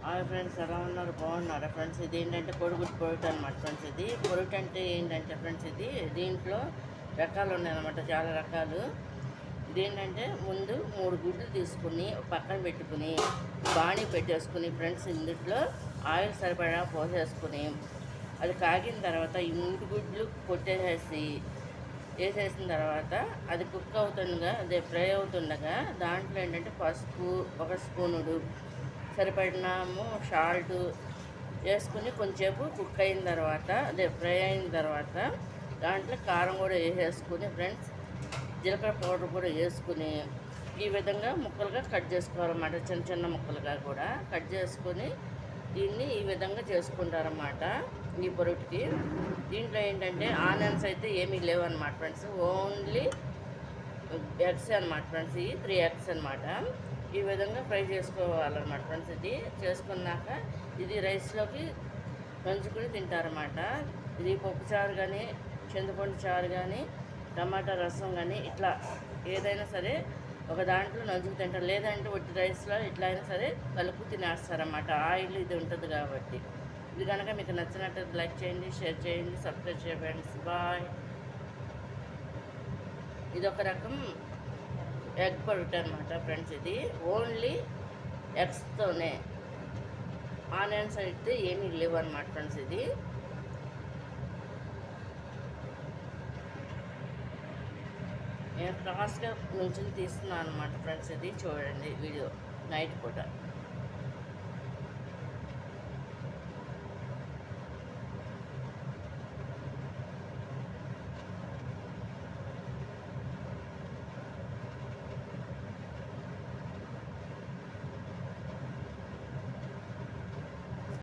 Hi friends, ఎలా ఉన్నారు? బాగున్నారా ఫ్రెండ్స్? ఇది ఏంటంటే కోడిగుడ్డు పొరుటు అనమాట ఫ్రెండ్స్. ఇది పొరుటు అంటే ఏంటంటే ఫ్రెండ్స్, ఇది దీంట్లో రకాలు ఉన్నాయన్నమాట, చాలా రకాలు. ఇదేంటంటే ముందు 3 గుడ్లు తీసుకుని పక్కన పెట్టుకుని బాణీ పెట్టేసుకుని ఫ్రెండ్స్, ఇందులో ఆయిల్ సరిపడా పోసేసుకుని అది కాగిన తర్వాత ఈ 3 గుడ్లు కొట్టేసేసి వేసేసిన తర్వాత అది కుక్ అవుతుండగా, అదే ఫ్రై అవుతుండగా దాంట్లో ఏంటంటే పసుపు 1 స్పూనుడు సరిపడినాము సాల్ట్ వేసుకుని కొంచెంసేపు కుక్ అయిన తర్వాత, అదే ఫ్రై అయిన తర్వాత దాంట్లో కారం కూడా వేసేసుకుని ఫ్రెండ్స్, జీలకర్ర పౌడర్ కూడా వేసుకుని ఈ విధంగా ముక్కలుగా కట్ చేసుకోవాలన్నమాట. చిన్న చిన్న ముక్కలుగా కూడా కట్ చేసుకొని దీన్ని ఈ విధంగా చేసుకుంటారన్నమాట ఈ పొరుటుకి. దీంట్లో ఏంటంటే ఆనియన్స్ అయితే ఏమీ లేవన్నమాట ఫ్రెండ్స్, ఓన్లీ ఎగ్స్ అనమాట ఫ్రెండ్స్. ఈ 3 ఎగ్స్ అనమాట. ఈ విధంగా ఫ్రై చేసుకోవాలన్నమాట ఫ్రెండ్స్. ఇది చేసుకున్నాక ఇది రైస్లోకి నంచుకుని తింటారన్నమాట. ఇది పప్పుచారు కానీ, చింతపండు చారు కానీ, టమాటా రసం కానీ, ఇట్లా ఏదైనా సరే ఒక దాంట్లో నంచుకు తింటారు. లేదంటే ఒట్టి రైస్లో ఇట్లా అయినా సరే కలుపు తినేస్తారన్నమాట. ఆయిల్ ఇది ఉంటుంది కాబట్టి. ఇది కనుక మీకు నచ్చినట్టు లైక్ చేయండి, షేర్ చేయండి, సబ్స్క్రైబ్ చేయండి ఫ్రెండ్స్. బాయ్. ఇదొక రకం ఎగ్ పొరుటు అనమాట ఫ్రెండ్స్. ఇది ఓన్లీ ఎగ్స్తోనే, ఆనియన్స్ అయితే ఏమీ లేవు అనమాట ఫ్రెండ్స్. ఇది నేను క్రాస్గా నుంచి తీస్తున్నాను అనమాట ఫ్రెండ్స్. ఇది చూడండి వీడియో నైట్ పూట.